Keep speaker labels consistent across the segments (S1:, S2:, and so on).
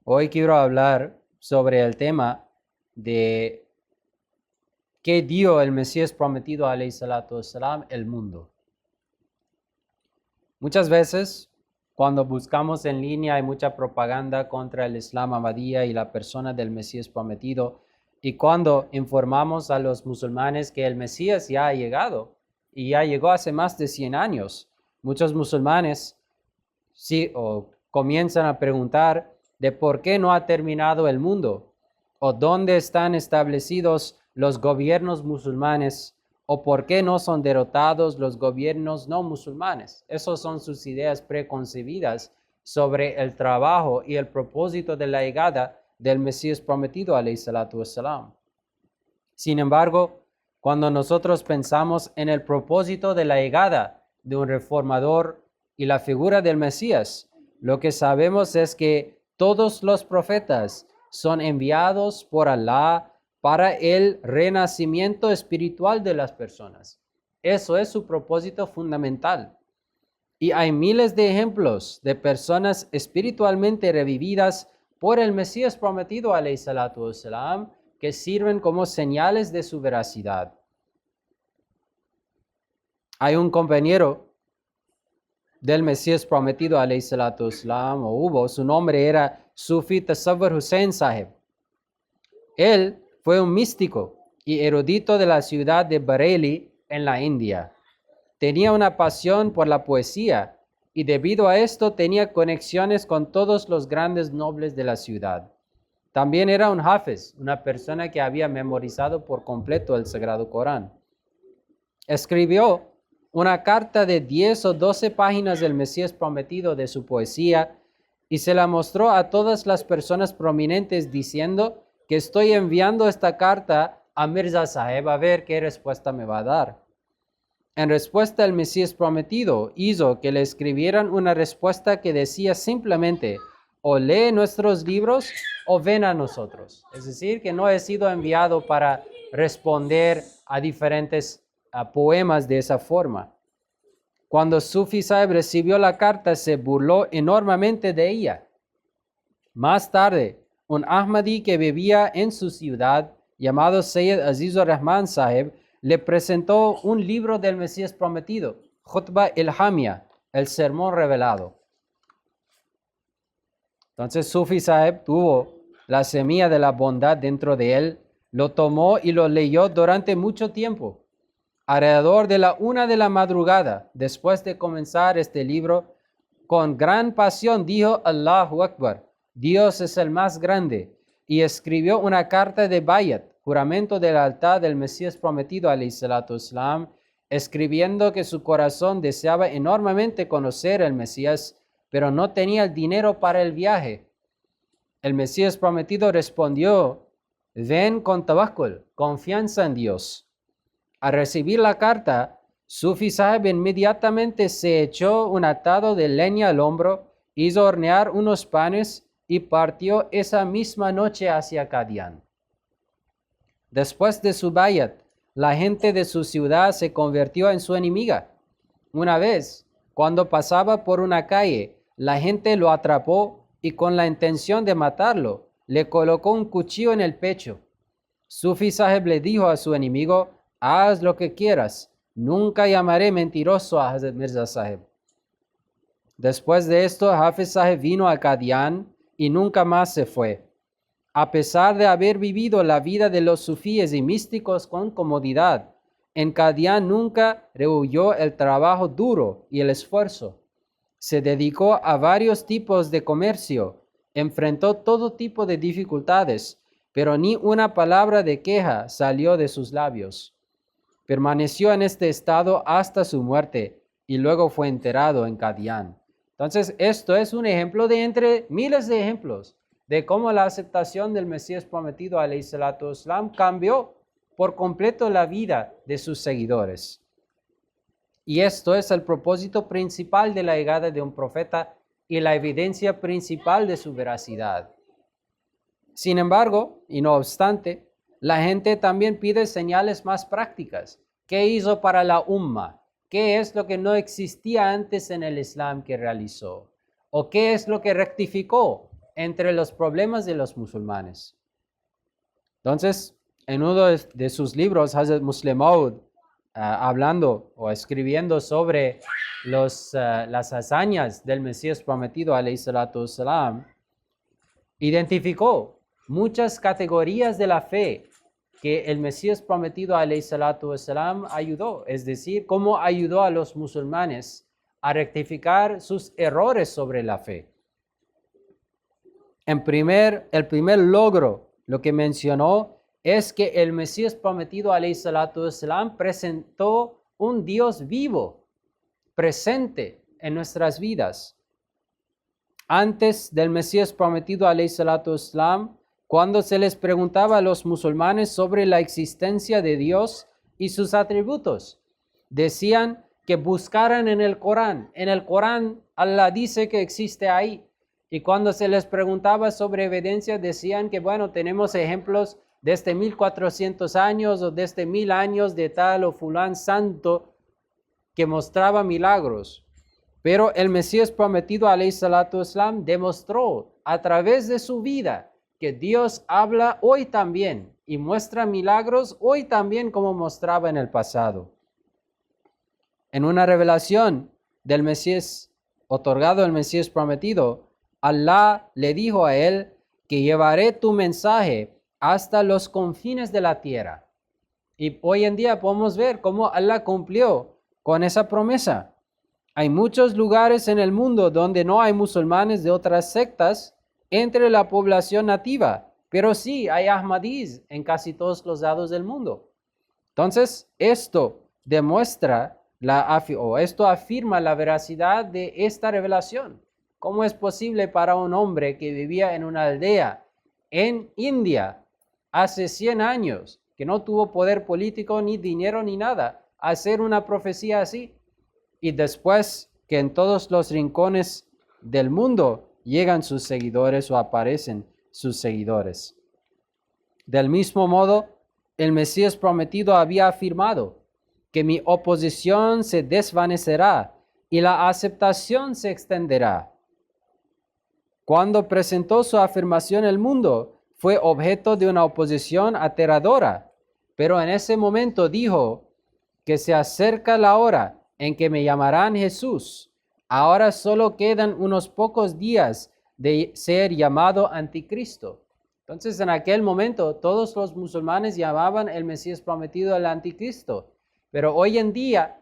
S1: Hoy quiero hablar sobre el tema de qué dio el Mesías prometido, alayhi salatu wasalam, el mundo. Muchas veces, cuando buscamos en línea, hay mucha propaganda contra el Islam Ahmadiyya y la persona del Mesías prometido. Y cuando informamos a los musulmanes que el Mesías ya ha llegado, y ya llegó hace más de 100 años, muchos musulmanes sí, o comienzan a preguntar de por qué no ha terminado el mundo, o dónde están establecidos los gobiernos musulmanes, o por qué no son derrotados los gobiernos no musulmanes. Esas son sus ideas preconcebidas sobre el trabajo y el propósito de la llegada del Mesías prometido, alayhi salatu wassalam. Sin embargo, cuando nosotros pensamos en el propósito de la llegada de un reformador y la figura del Mesías, lo que sabemos es que todos los profetas son enviados por Alá para el renacimiento espiritual de las personas. Eso es su propósito fundamental. Y hay miles de ejemplos de personas espiritualmente revividas por el Mesías prometido, alayhi salatu wassalam, que sirven como señales de su veracidad. Hay un compañero del Mesías prometido, alayhi salatu wassalam, o hubo, su nombre era Sufi Tasawwur Hussain Sahib. Él fue un místico y erudito de la ciudad de Bareilly en la India. Tenía una pasión por la poesía y debido a esto tenía conexiones con todos los grandes nobles de la ciudad. También era un hafiz, una persona que había memorizado por completo el Sagrado Corán. Escribió una carta de 10 o 12 páginas del Mesías prometido de su poesía y se la mostró a todas las personas prominentes diciendo que estoy enviando esta carta a Mirza Sahib a ver qué respuesta me va a dar. En respuesta, el Mesías prometido hizo que le escribieran una respuesta que decía simplemente, o lee nuestros libros o ven a nosotros. Es decir, que no he sido enviado para responder a diferentes poemas de esa forma. Cuando Sufi Sahib recibió la carta, se burló enormemente de ella. Más tarde, un Ahmadi que vivía en su ciudad, llamado Sayyid Azizur Rahman Sahib, le presentó un libro del Mesías prometido, Khutbah Ilhamia, el sermón revelado. Entonces Sufi Sahib tuvo la semilla de la bondad dentro de él, lo tomó y lo leyó durante mucho tiempo. Alrededor de la 1 de la madrugada, después de comenzar este libro, con gran pasión dijo Allahu Akbar, Dios es el más grande, y escribió una carta de bayat, juramento de lealtad del Mesías prometido, alayhi salatu wassalam, escribiendo que su corazón deseaba enormemente conocer al Mesías, pero no tenía el dinero para el viaje. El Mesías prometido respondió, ven con tawakkul, confianza en Dios. Al recibir la carta, Sufi Sahib inmediatamente se echó un atado de leña al hombro, hizo hornear unos panes y partió esa misma noche hacia Qadian. Después de su bayat, la gente de su ciudad se convirtió en su enemiga. Una vez, cuando pasaba por una calle, la gente lo atrapó y con la intención de matarlo, le colocó un cuchillo en el pecho. Sufi Sahib le dijo a su enemigo, haz lo que quieras, nunca llamaré mentiroso a Hazrat Mirza Sahib. Después de esto, Hafiz Sahib vino a Qadian y nunca más se fue. A pesar de haber vivido la vida de los sufíes y místicos con comodidad, en Qadian nunca rehuyó el trabajo duro y el esfuerzo. Se dedicó a varios tipos de comercio, enfrentó todo tipo de dificultades, pero ni una palabra de queja salió de sus labios. Permaneció en este estado hasta su muerte y luego fue enterrado en Qadian. Entonces, esto es un ejemplo de entre miles de ejemplos de cómo la aceptación del Mesías prometido, alayhi salatu wassalam, cambió por completo la vida de sus seguidores. Y esto es el propósito principal de la llegada de un profeta y la evidencia principal de su veracidad. Sin embargo, y no obstante, la gente también pide señales más prácticas. ¿Qué hizo para la umma? ¿Qué es lo que no existía antes en el Islam que realizó? ¿O qué es lo que rectificó? entre los problemas de los musulmanes. Entonces, en uno de sus libros, Hazrat Muslim Maud, hablando o escribiendo sobre las hazañas del Mesías prometido, alayhi salatu wassalam, identificó muchas categorías de la fe que el Mesías prometido, alayhi salatu wassalam, ayudó. Es decir, cómo ayudó a los musulmanes a rectificar sus errores sobre la fe. El primer logro, lo que mencionó, es que el Mesías prometido, alayhi salatu wassalam, presentó un Dios vivo, presente en nuestras vidas. Antes del Mesías prometido, alayhi salatu wassalam, cuando se les preguntaba a los musulmanes sobre la existencia de Dios y sus atributos, decían que buscaran en el Corán. En el Corán, Allah dice que existe ahí. Y cuando se les preguntaba sobre evidencia, decían que, bueno, tenemos ejemplos desde 1400 años o desde 1000 años de tal o fulán santo que mostraba milagros. Pero el Mesías prometido, alayhi salatu wassalam, demostró a través de su vida que Dios habla hoy también y muestra milagros hoy también como mostraba en el pasado. En una revelación del Mesías, otorgado al Mesías prometido, Allah le dijo a él que llevaré tu mensaje hasta los confines de la tierra. Y hoy en día podemos ver cómo Allah cumplió con esa promesa. Hay muchos lugares en el mundo donde no hay musulmanes de otras sectas entre la población nativa, pero sí hay ahmadís en casi todos los lados del mundo. Entonces, esto demuestra esto afirma la veracidad de esta revelación. ¿Cómo es posible para un hombre que vivía en una aldea en India hace 100 años, que no tuvo poder político, ni dinero, ni nada, hacer una profecía así? Y después que en todos los rincones del mundo llegan sus seguidores o aparecen sus seguidores. Del mismo modo, el Mesías prometido había afirmado que mi oposición se desvanecerá y la aceptación se extenderá. Cuando presentó su afirmación al mundo, fue objeto de una oposición aterradora, pero en ese momento dijo que se acerca la hora en que me llamarán Jesús. Ahora solo quedan unos pocos días de ser llamado anticristo. Entonces, en aquel momento, todos los musulmanes llamaban el Mesías prometido al anticristo. Pero hoy en día,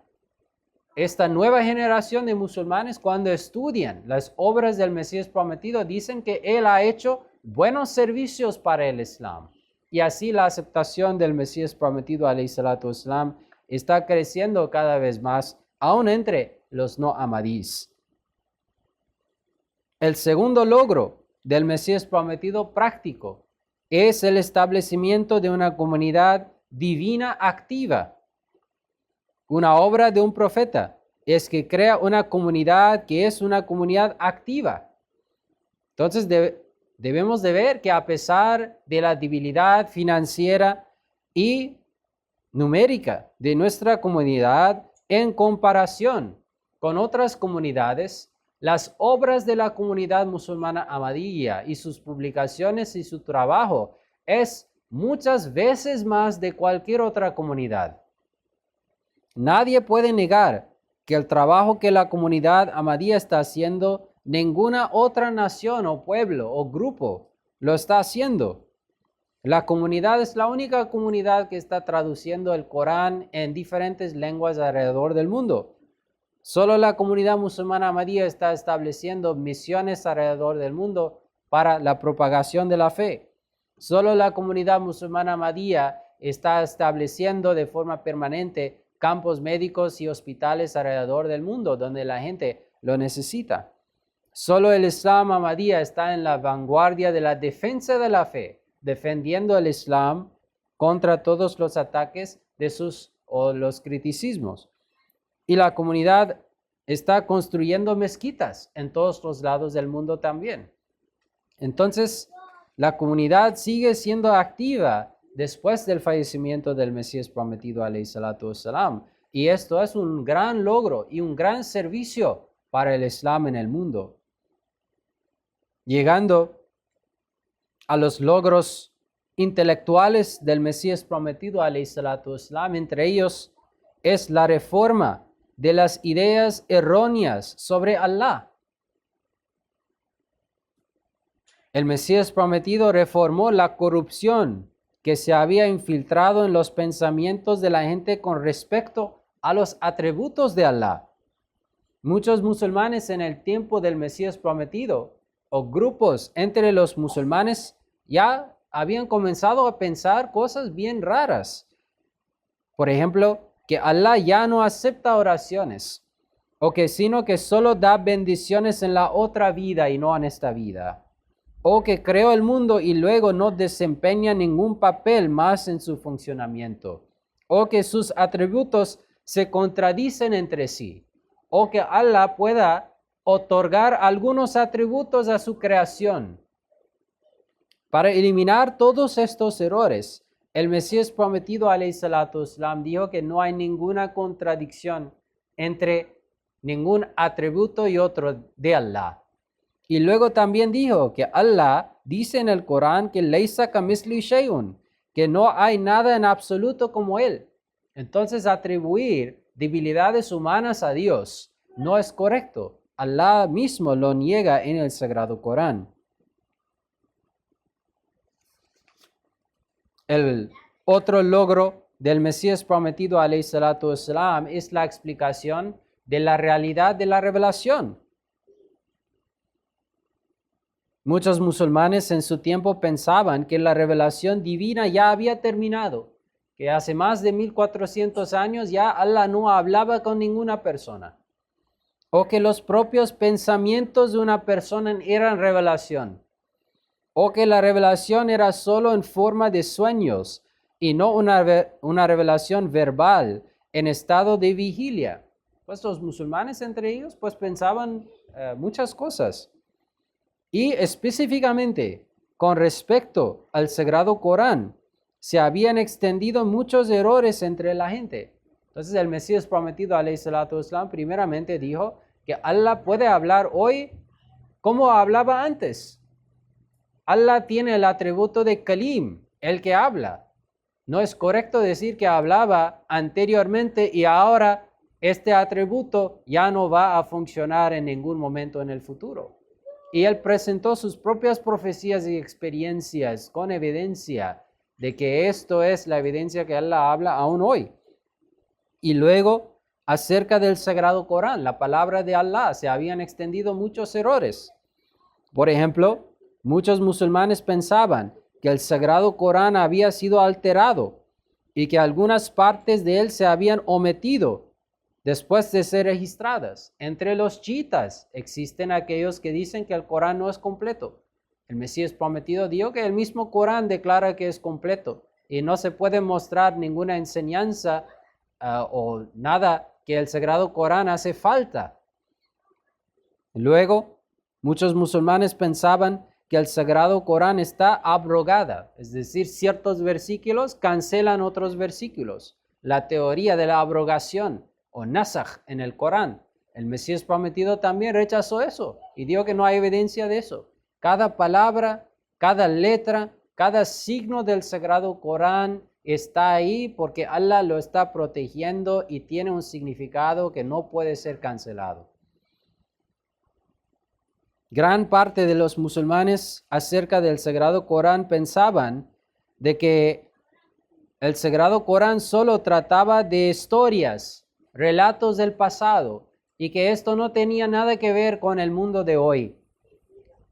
S1: esta nueva generación de musulmanes, cuando estudian las obras del Mesías prometido, dicen que él ha hecho buenos servicios para el Islam. Y así la aceptación del Mesías prometido, alayhi salatu wassalam, está creciendo cada vez más, aún entre los no ahmadís. El segundo logro del Mesías prometido práctico es el establecimiento de una comunidad divina activa. Una obra de un profeta es que crea una comunidad que es una comunidad activa. Entonces debemos de ver que a pesar de la debilidad financiera y numérica de nuestra comunidad en comparación con otras comunidades, las obras de la comunidad musulmana ahmadiyya y sus publicaciones y su trabajo es muchas veces más de cualquier otra comunidad. Nadie puede negar que el trabajo que la comunidad ahmadiyya está haciendo, ninguna otra nación o pueblo o grupo lo está haciendo. La comunidad es la única comunidad que está traduciendo el Corán en diferentes lenguas alrededor del mundo. Solo la comunidad musulmana ahmadiyya está estableciendo misiones alrededor del mundo para la propagación de la fe. Solo la comunidad musulmana ahmadiyya está estableciendo de forma permanente campos médicos y hospitales alrededor del mundo donde la gente lo necesita. Solo el Islam ahmadiyya está en la vanguardia de la defensa de la fe, defendiendo el Islam contra todos los ataques de los criticismos. Y la comunidad está construyendo mezquitas en todos los lados del mundo también. Entonces, la comunidad sigue siendo activa después del fallecimiento del Mesías prometido, alayhi salatu wassalam. Y esto es un gran logro y un gran servicio para el Islam en el mundo. Llegando a los logros intelectuales del Mesías prometido, alayhi salatu wasalam. Entre ellos es la reforma de las ideas erróneas sobre Allah. El Mesías prometido reformó la corrupción que se había infiltrado en los pensamientos de la gente con respecto a los atributos de Allah. Muchos musulmanes en el tiempo del Mesías prometido, o grupos entre los musulmanes, ya habían comenzado a pensar cosas bien raras. Por ejemplo, que Allah ya no acepta oraciones, sino que solo da bendiciones en la otra vida y no en esta vida. O que creó el mundo y luego no desempeña ningún papel más en su funcionamiento. O que sus atributos se contradicen entre sí. O que Allah pueda otorgar algunos atributos a su creación. Para eliminar todos estos errores, el Mesías prometido, alayhi salatu wasalam, dijo que no hay ninguna contradicción entre ningún atributo y otro de Allah. Y luego también dijo que Allah dice en el Corán que Laysa kamithlihi shay'un, que no hay nada en absoluto como Él. Entonces atribuir debilidades humanas a Dios no es correcto. Allah mismo lo niega en el Sagrado Corán. El otro logro del Mesías prometido, alayhi salatu wasalam, es la explicación de la realidad de la revelación. Muchos musulmanes en su tiempo pensaban que la revelación divina ya había terminado, que hace más de 1400 años ya Allah no hablaba con ninguna persona, o que los propios pensamientos de una persona eran revelación, o que la revelación era solo en forma de sueños y no una revelación verbal en estado de vigilia. Pues los musulmanes entre ellos pues pensaban muchas cosas. Y específicamente con respecto al Sagrado Corán, se habían extendido muchos errores entre la gente. Entonces el Mesías prometido, alayhi salatu wasalam, primeramente dijo que Allah puede hablar hoy como hablaba antes. Allah tiene el atributo de Kalim, el que habla. No es correcto decir que hablaba anteriormente y ahora este atributo ya no va a funcionar en ningún momento en el futuro. Y él presentó sus propias profecías y experiencias con evidencia de que esto es la evidencia que Allah habla aún hoy. Y luego, acerca del Sagrado Corán, la palabra de Allah, se habían extendido muchos errores. Por ejemplo, muchos musulmanes pensaban que el Sagrado Corán había sido alterado y que algunas partes de él se habían omitido después de ser registradas. Entre los chiitas existen aquellos que dicen que el Corán no es completo. El Mesías prometido dijo que el mismo Corán declara que es completo y no se puede mostrar ninguna enseñanza o nada que el Sagrado Corán hace falta. Luego, muchos musulmanes pensaban que el Sagrado Corán está abrogada, es decir, ciertos versículos cancelan otros versículos. La teoría de la abrogación o nasakh en el Corán. El Mesías prometido también rechazó eso y dijo que no hay evidencia de eso. Cada palabra, cada letra, cada signo del Sagrado Corán está ahí porque Allah lo está protegiendo y tiene un significado que no puede ser cancelado. Gran parte de los musulmanes acerca del Sagrado Corán pensaban de que el Sagrado Corán solo trataba de historias, relatos del pasado, y que esto no tenía nada que ver con el mundo de hoy.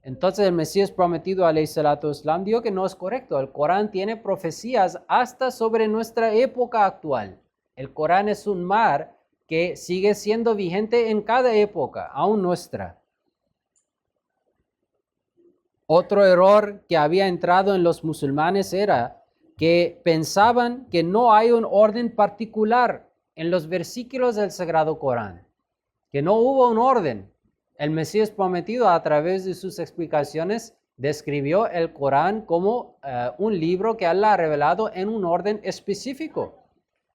S1: Entonces el Mesías prometido, alayhi salatu wasalam, dijo que no es correcto. El Corán tiene profecías hasta sobre nuestra época actual. El Corán es un mar que sigue siendo vigente en cada época, aún nuestra. Otro error que había entrado en los musulmanes era que pensaban que no hay un orden particular en los versículos del Sagrado Corán, que no hubo un orden. El Mesías prometido, a través de sus explicaciones, describió el Corán como un libro que Allah ha revelado en un orden específico.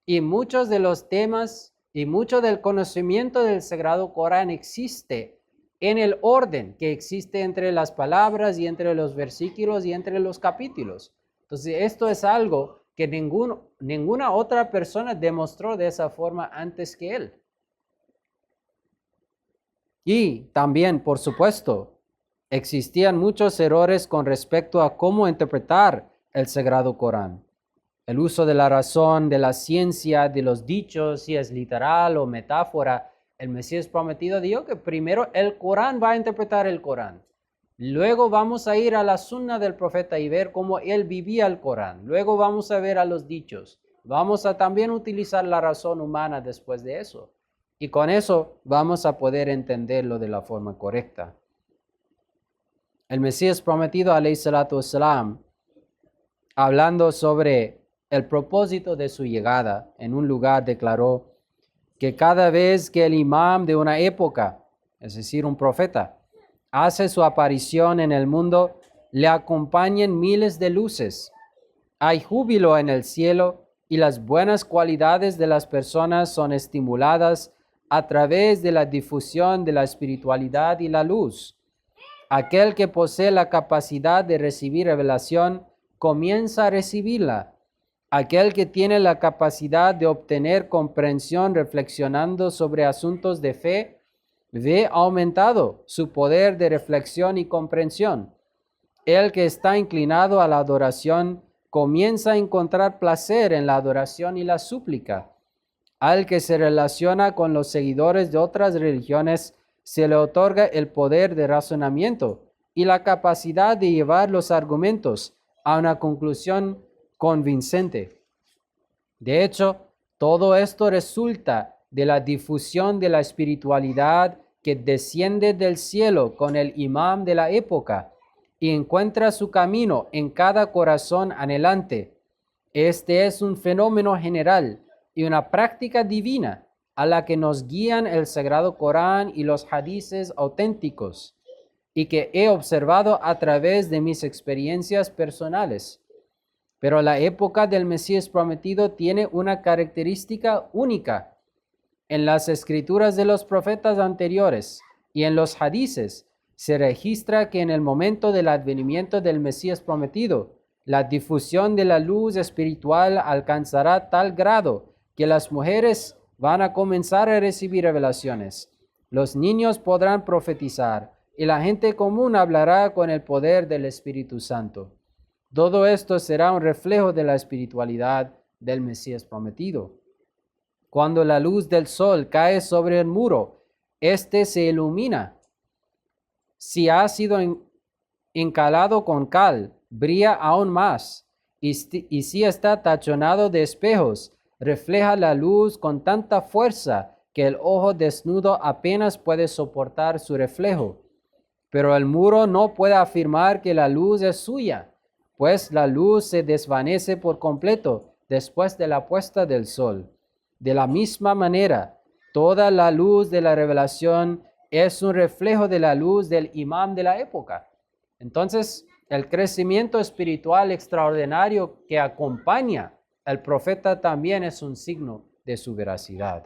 S1: Y muchos de los temas y mucho del conocimiento del Sagrado Corán existe en el orden que existe entre las palabras y entre los versículos y entre los capítulos. Entonces, esto es algo que ninguna otra persona demostró de esa forma antes que él. Y también, por supuesto, existían muchos errores con respecto a cómo interpretar el Sagrado Corán. El uso de la razón, de la ciencia, de los dichos, si es literal o metáfora. El Mesías prometido dijo que primero el Corán va a interpretar el Corán. Luego vamos a ir a la sunna del profeta y ver cómo él vivía el Corán. Luego vamos a ver a los dichos. Vamos a también utilizar la razón humana después de eso. Y con eso vamos a poder entenderlo de la forma correcta. El Mesías prometido, alayhi salatu wassalam, hablando sobre el propósito de su llegada, en un lugar declaró que cada vez que el imam de una época, es decir, un profeta, hace su aparición en el mundo, le acompañan miles de luces. Hay júbilo en el cielo y las buenas cualidades de las personas son estimuladas a través de la difusión de la espiritualidad y la luz. Aquel que posee la capacidad de recibir revelación comienza a recibirla. Aquel que tiene la capacidad de obtener comprensión reflexionando sobre asuntos de fe, ve aumentado su poder de reflexión y comprensión. El que está inclinado a la adoración comienza a encontrar placer en la adoración y la súplica. Al que se relaciona con los seguidores de otras religiones, se le otorga el poder de razonamiento y la capacidad de llevar los argumentos a una conclusión convincente. De hecho, todo esto resulta de la difusión de la espiritualidad que desciende del cielo con el imam de la época y encuentra su camino en cada corazón anhelante. Este es un fenómeno general y una práctica divina a la que nos guían el Sagrado Corán y los hadices auténticos, y que he observado a través de mis experiencias personales. Pero la época del Mesías prometido tiene una característica única. En las escrituras de los profetas anteriores y en los hadices se registra que en el momento del advenimiento del Mesías prometido, la difusión de la luz espiritual alcanzará tal grado que las mujeres van a comenzar a recibir revelaciones. Los niños podrán profetizar y la gente común hablará con el poder del Espíritu Santo. Todo esto será un reflejo de la espiritualidad del Mesías prometido. Cuando la luz del sol cae sobre el muro, éste se ilumina. Si ha sido encalado con cal, brilla aún más. Y si está tachonado de espejos, refleja la luz con tanta fuerza que el ojo desnudo apenas puede soportar su reflejo. Pero el muro no puede afirmar que la luz es suya, pues la luz se desvanece por completo después de la puesta del sol. De la misma manera, toda la luz de la revelación es un reflejo de la luz del imam de la época. Entonces, el crecimiento espiritual extraordinario que acompaña al profeta también es un signo de su veracidad.